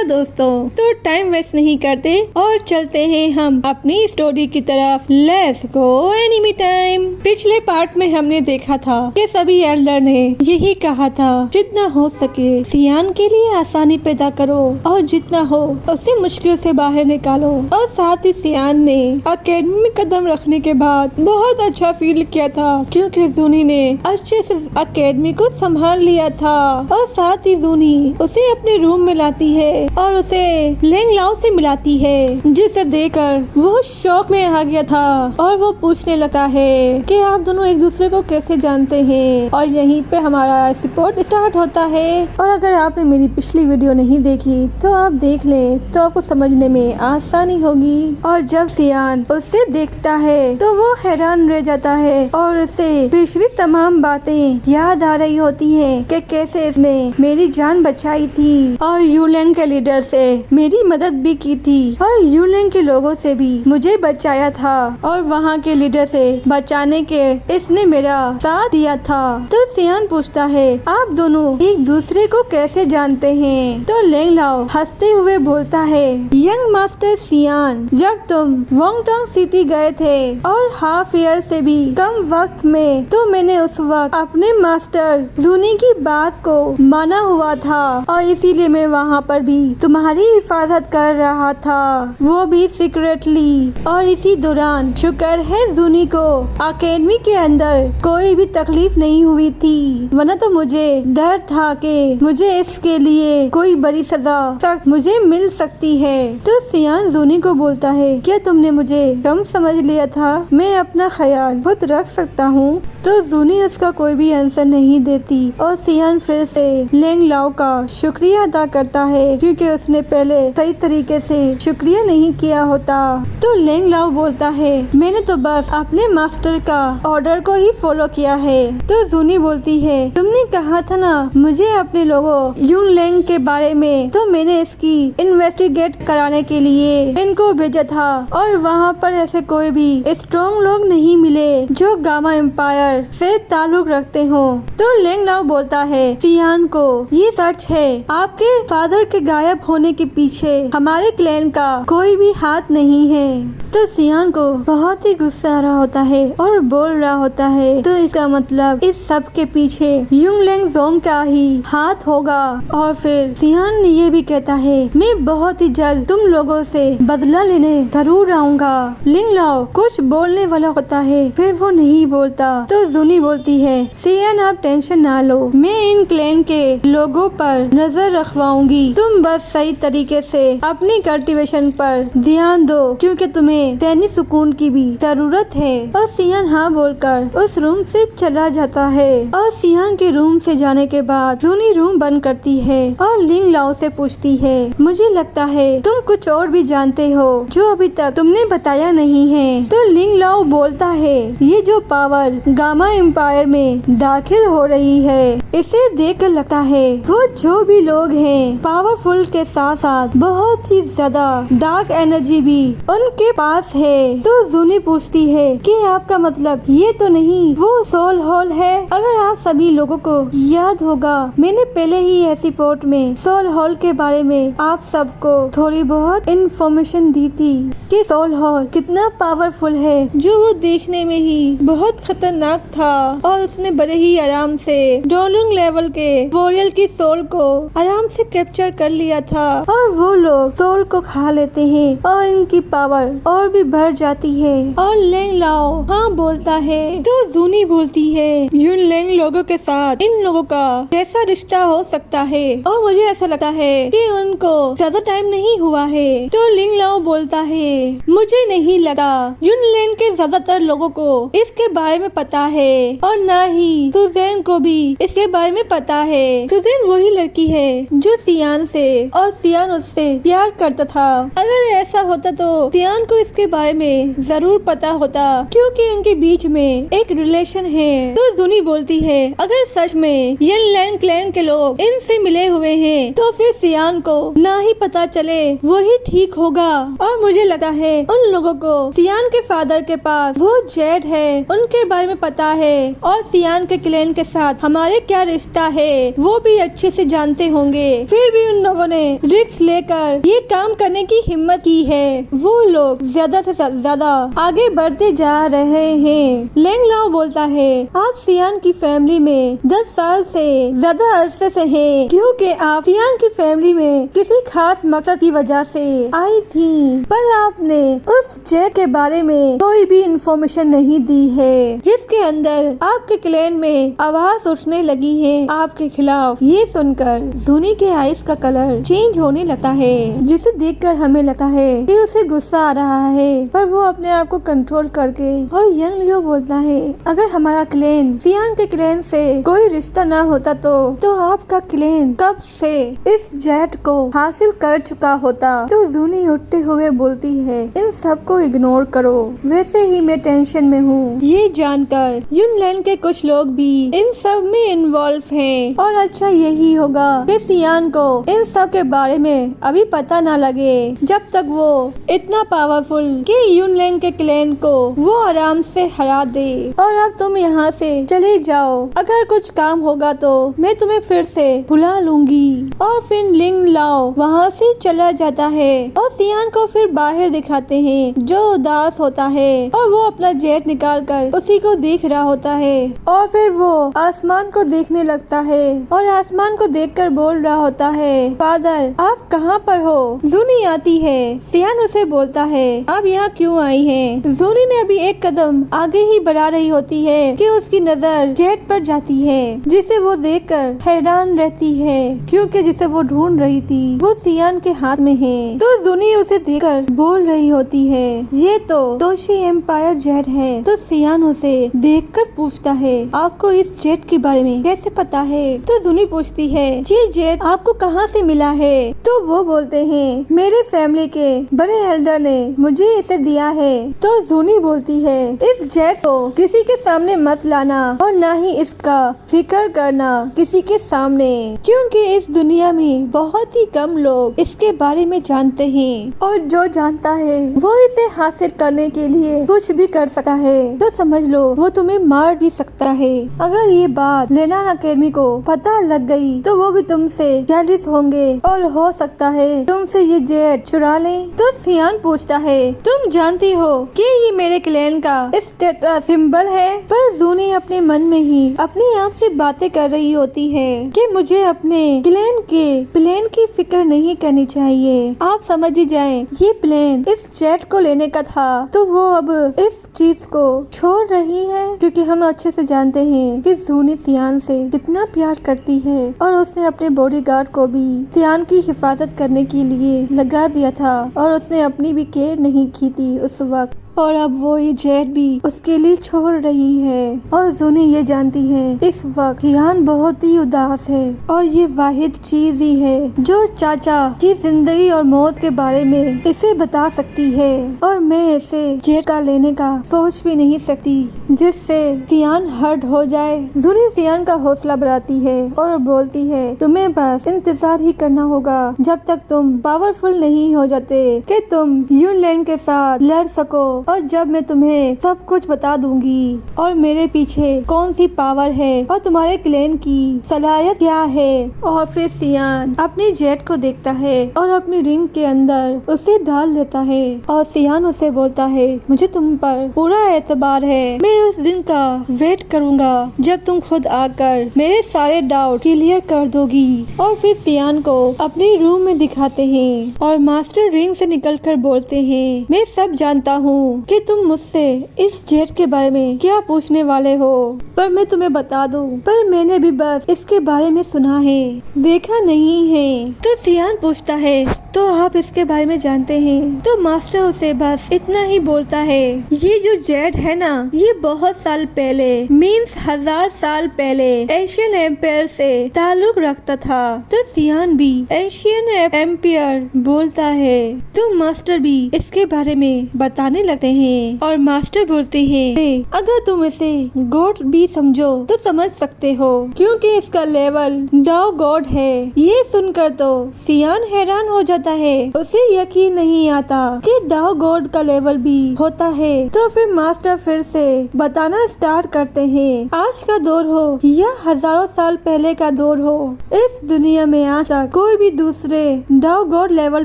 दोस्तों, तो time waste नहीं करते और चलते हैं हम अपनी स्टोरी की तरफ। Let's go enemy time. पिछले पार्ट में हमने देखा था कि सभी एल्डर ने यही कहा था, जितना हो सके सियान के लिए आसानी पैदा करो और जितना हो उसे मुश्किल से बाहर निकालो। और साथ ही सियान ने अकेडमी में कदम रखने के बाद बहुत अच्छा फील किया था, क्योंकि जूनी ने अच्छे से अकेडमी को संभाल लिया था। और साथ ही जूनी उसे अपने रूम में लाती है और उसे लेंग लाओ से मिलाती है, जिसे देखकर वो शॉक में आ गया था और वो पूछने लगता है कि आप दोनों एक दूसरे को कैसे जानते हैं। और यहीं पे हमारा एपिसोड स्टार्ट होता है। और अगर आपने मेरी पिछली वीडियो नहीं देखी तो आप देख लें, तो आपको समझने में आसानी होगी। और जब सियान उसे देखता है तो वो हैरान रह जाता है और उसे पिछली तमाम बातें याद आ रही होती हैं कि कैसे इसने मेरी जान बचाई थी और यूलेंग के लीडर से मेरी मदद भी की थी और यूलेंग के लोगों से भी मुझे बचाया था और वहाँ के लीडर से बचाने के इसने मेरा साथ दिया था। तो सियान पूछता है, आप दोनों एक दूसरे को कैसे जानते हैं? तो लेंग लाओ हंसते हुए बोलता है, यंग मास्टर सियान, जब तुम वोंगटोंग सिटी गए थे और हाफ ईयर से भी कम वक्त में, तो मैंने उस वक्त अपने मास्टर जूनी की बात को माना हुआ था और इसीलिए मैं वहाँ पर भी तुम्हारी हिफाजत कर रहा था, वो भी सीक्रेटली। और इसी दौरान शुक्र है जूनी को अकेडमी के अंदर कोई भी तकलीफ नहीं हुई थी, वरना तो मुझे डर था कि मुझे इसके लिए कोई बड़ी सजा सख्त मुझे मिल सकती है। तो सियान जूनी को बोलता है, क्या तुमने मुझे कम समझ लिया था? मैं अपना ख्याल खुद रख सकता हूँ। तो जूनी उसका कोई भी आंसर नहीं देती और सियान फिर से लेंग लाओ का शुक्रिया अदा करता है, क्योंकि उसने पहले सही तरीके से शुक्रिया नहीं किया होता। तो लेंग लाओ बोलता है, मैंने तो बस अपने मास्टर का ऑर्डर को ही फॉलो किया है। तो जूनी बोलती है, तुमने कहा था ना मुझे अपने लोगों यूलेंग के बारे में, तो मैंने इसकी इन्वेस्टिगेट कराने के लिए इनको भेजा था और वहाँ पर ऐसे कोई भी स्ट्रॉन्ग लोग नहीं मिले जो गामा एम्पायर से ताल्लुक रखते हो। तो लेंग लाओ बोलता है, सियान को ये सच है, आपके फादर के गायब होने के पीछे हमारे क्लैन का कोई भी हाथ नहीं है। तो सियान को बहुत ही गुस्सा आ रहा होता है और बोल रहा होता है, तो इसका मतलब इस सब के पीछे यूलेंग जोंग का ही हाथ होगा। और फिर सियान ने ये भी कहता है, मैं बहुत ही जल्द तुम लोगों से बदला लेने जरूर आऊंगा। लेंग लाओ कुछ बोलने वाला होता है, फिर वो नहीं बोलता। तो जूनी बोलती है, सियान आप टेंशन ना लो, मैं इन क्लैन के लोगों पर नजर रखवाऊंगी, तुम बस सही तरीके से अपनी कल्टीवेशन पर ध्यान दो, क्योंकि तुम्हें ज़हनी सुकून की भी जरूरत है। और सियान हाँ बोलकर उस रूम से चला जाता है। और सियान के रूम से जाने के बाद जूनी रूम बंद करती है और लिंग लाओ से पूछती है, मुझे लगता है तुम कुछ और भी जानते हो जो अभी तक तुमने बताया नहीं है। तो लिंग लाओ बोलता है, ये जो पावर गामा एम्पायर में दाखिल हो रही है, इसे देखकर लगता है वो जो भी लोग हैं पावरफुल के साथ साथ बहुत ही ज्यादा डार्क एनर्जी भी उनके पास है। तो जूनी पूछती है कि आपका मतलब ये तो नहीं वो सोल हॉल है? अगर आप सभी लोगों को याद होगा, मैंने पहले ही एपिसोड में सोल हॉल के बारे में आप सबको थोड़ी बहुत इंफॉर्मेशन दी थी कि सोल हॉल कितना पावरफुल है, जो वो देखने में ही बहुत खतरनाक था और उसने बड़े ही आराम से डोलुंग लेवल के वॉरियर की सोल को आराम से कैप्चर कर लिया था। और वो लोग सोल को खा लेते हैं और इनकी पावर और भी बढ़ जाती है। और लेंग लाओ हाँ बोलता है। तो जूनी बोलती है, यूलेंग लोगों के साथ इन लोगों का कैसा रिश्ता हो सकता है? और मुझे ऐसा लगता है कि उनको ज्यादा टाइम नहीं हुआ है। तो लिंग लाओ बोलता है, मुझे नहीं लगा यूलेंग के ज्यादातर लोगों को इसके बारे में पता है और ना ही सुजैन को भी इसके बारे में पता है। सुजैन वही लड़की है जो सियान से और सियान उससे प्यार करता था। अगर ऐसा होता तो सियान को इसके बारे में जरूर पता होता, क्योंकि उनके बीच में एक रिलेशन है। तो जूनी बोलती है अगर सच में यनलैंड क्लैन के लोग इनसे मिले हुए हैं तो फिर सियान को ना ही पता चले वही ठीक होगा। और मुझे लगता है उन लोगों को सियान के फादर के पास वो जेड है उनके बारे में पता है, और सियान के क्लैन के साथ हमारे क्या रिश्ता है वो भी अच्छे से जानते होंगे। फिर भी उन लोगों ने रिस्क लेकर ये काम करने की हिम्मत की है। वो लोग ज्यादा से ज्यादा आगे बढ़ते जा रहे हैं। लैंग लाओ बोलता है आप सियान की फैमिली में 10 साल से ज्यादा अरसे से हैं, क्योंकि आप सियान की फैमिली में किसी खास मकसद की वजह से आई थी, पर आपने उस जेड के बारे में कोई भी इंफॉर्मेशन नहीं दी है, जिसके अंदर आपके क्लैन में आवाज उठने लगी है आपके खिलाफ। ये सुनकर जूनी के आइस का कलर चेंज होने लगता है, जिसे देखकर हमें लगता है कि उसे गुस्सा आ रहा है, पर वो अपने आप को कंट्रोल करके और यंग लियो बोलता है अगर हमारा क्लैन सियान के क्लैन से कोई रिश्ता ना होता तो आपका क्लैन कब से इस जेड को हासिल कर चुका होता। तो जूनी उठते हुए बोलती है इन सब को इग्नोर करो, वैसे ही मैं टेंशन में हूँ। ये जानकर यूनलैंड के कुछ लोग भी इन सब में इन्वॉल्व हैं, और अच्छा यही होगा कि सियान को इन सब के बारे में अभी पता ना लगे, जब तक वो इतना पावरफुल कि यूनलैंड के क्लैन को वो आराम से हरा दे। और अब तुम यहाँ से चले जाओ, अगर कुछ काम होगा तो मैं तुम्हें फिर से बुला लूंगी। और फिर लिंग लाओ वहाँ से चला जाता है, और सियान को फिर बाहर दिखाते हैं जो उदास होता है, और वो अपना जेट निकाल कर उसी को देख रहा होता है। और फिर वो आसमान को देखने लगता है, और आसमान को देखकर बोल रहा होता है फादर आप कहाँ पर हो। जूनी आती है, सियान उसे बोलता है आप यहाँ क्यों आई हैं। जूनी ने अभी एक कदम आगे ही बढ़ा रही होती है कि उसकी नजर जेट पर जाती है, जिसे वो देखकर हैरान रहती है, क्योंकि जिसे वो ढूंढ रही थी वो सियान के हाथ में है। तो जूनी उसे देखकर बोल रही होती है ये तो दोषी एम्पायर जेट है। तो सियान उसे देखकर पूछता है आपको इस जेट के बारे में कैसे पता है। तो जूनी पूछती है ये जेट आपको कहाँ से मिला है। तो वो बोलते हैं मेरे फैमिली के बड़े एल्डर ने मुझे इसे दिया है। तो जूनी बोलती है इस जेट को किसी के सामने मत लाना, और न ही इसका जिक्र करना किसी के सामने, क्योंकि इस दुनिया में बहुत ही कम लोग इसके बारे में जानते हैं, और जो जानता है वो इसे हासिल करने के लिए कुछ भी कर सकता है। तो समझ लो वो तुम्हें मार भी सकता है। अगर ये बात लेनान अकेडमी को पता लग गई तो वो भी तुमसे जेलिस होंगे, और हो सकता है तुमसे ये जेट चुरा लें। तो सियान पूछता है तुम जानती हो कि ये मेरे क्लैन का स्टेटस सिंबल है। पर जूनी अपने मन में ही अपने आप से बातें कर रही होती है कि मुझे अपने क्लैन के प्लान की फिक्र नहीं करनी चाहिए। आप समझ ही जाएं, ये प्लान इस जेट को लेने का था, तो वो अब इस चीज को छोड़ रही है, क्योंकि हम अच्छे से जानते हैं कि जूनी सियान से कितना प्यार करती है, और उसने अपने बॉडीगार्ड को भी सियान की हिफाजत करने के लिए लगा दिया था, और उसने अपनी भी केयर नहीं की थी उस वक्त। और अब वो ये जेट भी उसके लिए छोड़ रही है, और जूनी ये जानती है इस वक्त सियान बहुत ही उदास है, और ये वाहिद चीज ही है जो चाचा की जिंदगी और मौत के बारे में इसे बता सकती है, और मैं इसे जेट का लेने का सोच भी नहीं सकती जिससे सियान हर्ट हो जाए। जूनी सियान का हौसला बढ़ाती है और बोलती है तुम्हें बस इंतजार ही करना होगा जब तक तुम पावरफुल नहीं हो जाते कि तुम यूनलैंड के साथ लड़ सको, और जब मैं तुम्हें सब कुछ बता दूंगी और मेरे पीछे कौन सी पावर है और तुम्हारे क्लैन की सलाहियत क्या है। और फिर सियान अपनी जेट को देखता है और अपनी रिंग के अंदर उसे डाल लेता है, और सियान उसे बोलता है मुझे तुम पर पूरा एतबार है, मैं उस दिन का वेट करूंगा जब तुम खुद आकर मेरे सारे डाउट क्लियर कर दोगी। और फिर सियान को अपने रूम में दिखाते हैं, और मास्टर रिंग से निकलकर बोलते हैं मैं सब जानता हूँ कि तुम मुझसे इस जेट के बारे में क्या पूछने वाले हो, पर मैं तुम्हें बता दूं, पर मैंने भी बस इसके बारे में सुना है, देखा नहीं है। तो सियान पूछता है तो आप इसके बारे में जानते हैं। तो मास्टर उसे बस इतना ही बोलता है, ये जो जेड है ना, ये बहुत साल पहले मीन्स 1000 साल पहले एशियन एम्पायर से ताल्लुक रखता था। तो सियान भी एशियन एम्पायर बोलता है। तो मास्टर भी इसके बारे में बताने लगते हैं और मास्टर बोलते हैं, अगर तुम इसे गॉड भी समझो तो समझ सकते हो, क्योंकि इसका लेवल डाओ गॉड है। ये सुनकर तो सियान हैरान हो जाता है, उसे यकीन नहीं आता कि डाओ गॉड का लेवल भी होता है। तो फिर मास्टर फिर से बताना स्टार्ट करते हैं, आज का दौर हो या हजारों साल पहले का दौर हो, इस दुनिया में आज तक कोई भी दूसरे डाओ गॉड लेवल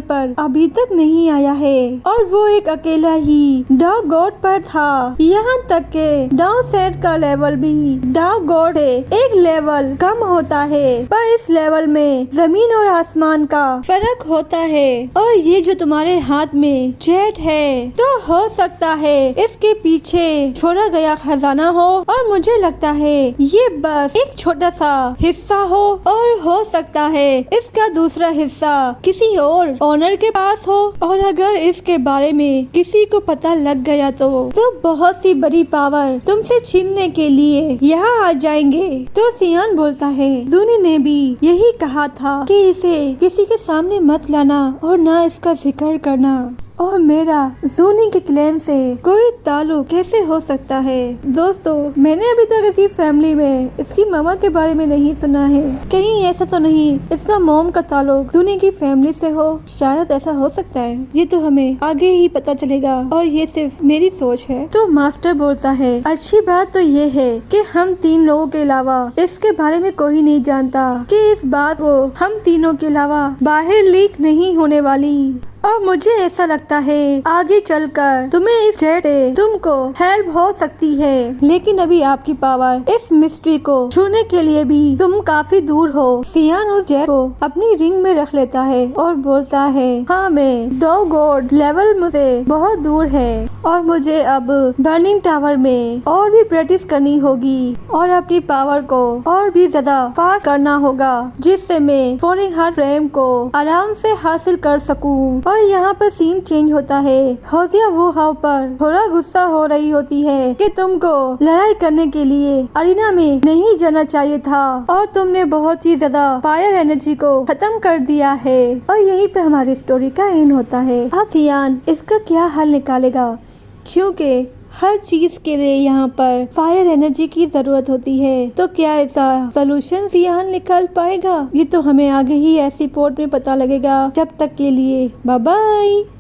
पर अभी तक नहीं आया है और वो एक अकेला ही डाओ गॉड पर था। यहाँ तक के डाओ सेट का लेवल भी डाओ गॉड है एक लेवल कम होता है, पर इस लेवल में जमीन और आसमान का फर्क होता है। और ये जो तुम्हारे हाथ में जेट है, तो हो सकता है इसके पीछे छोड़ा गया खजाना हो, और मुझे लगता है ये बस एक छोटा सा हिस्सा हो सकता है इसका दूसरा हिस्सा किसी और ओनर के पास हो, और अगर इसके बारे में किसी को पता लग गया तो बहुत सी बड़ी पावर तुमसे छीनने के लिए यहाँ आ जाएंगे। तो सियान बोलता है, जूनी ने भी यही कहा था कि इसे किसी के सामने मत लाना और ना इसका जिक्र करना, और मेरा जूनी के क्लैन से कोई ताल्लुक कैसे हो सकता है। दोस्तों, मैंने अभी तक इसकी फैमिली में इसकी मामा के बारे में नहीं सुना है, कहीं ऐसा तो नहीं इसका मॉम का ताल्लुक जूनी की फैमिली से हो, शायद ऐसा हो सकता है, ये तो हमें आगे ही पता चलेगा और ये सिर्फ मेरी सोच है। तो मास्टर बोलता है, अच्छी बात तो ये है कि हम 3 लोगों के अलावा इसके बारे में कोई नहीं जानता, कि इस बात को हम तीनों के अलावा बाहर लीक नहीं होने वाली। और मुझे ऐसा लगता है आगे चलकर तुम्हें इस जेट से तुमको हेल्प हो सकती है, लेकिन अभी आपकी पावर इस मिस्ट्री को छूने के लिए भी तुम काफी दूर हो। सियान उस जेट को अपनी रिंग में रख लेता है और बोलता है, हाँ मैं दो गॉड लेवल मुझे बहुत दूर है और मुझे अब बर्निंग टावर में और भी प्रैक्टिस करनी होगी और अपनी पावर को और भी ज्यादा फास्ट करना होगा, जिससे मैं फोरिंग हार्ट फ्रेम को आराम से हासिल कर सकूं। और यहाँ पर सीन चेंज होता है, होजिया वो हाउ पर थोड़ा गुस्सा हो रही होती है कि तुमको लड़ाई करने के लिए अरीना में नहीं जाना चाहिए था और तुमने बहुत ही ज्यादा फायर एनर्जी को खत्म कर दिया है। और यहीं पे हमारी स्टोरी का एंड होता है। अब सियान इसका क्या हल निकालेगा, क्योंकि हर चीज के लिए यहाँ पर फायर एनर्जी की जरूरत होती है, तो क्या इसका सोल्यूशन सियान निकाल पाएगा, ये तो हमें आगे ही ऐसी पोर्ट में पता लगेगा। जब तक के लिए बाय बाय।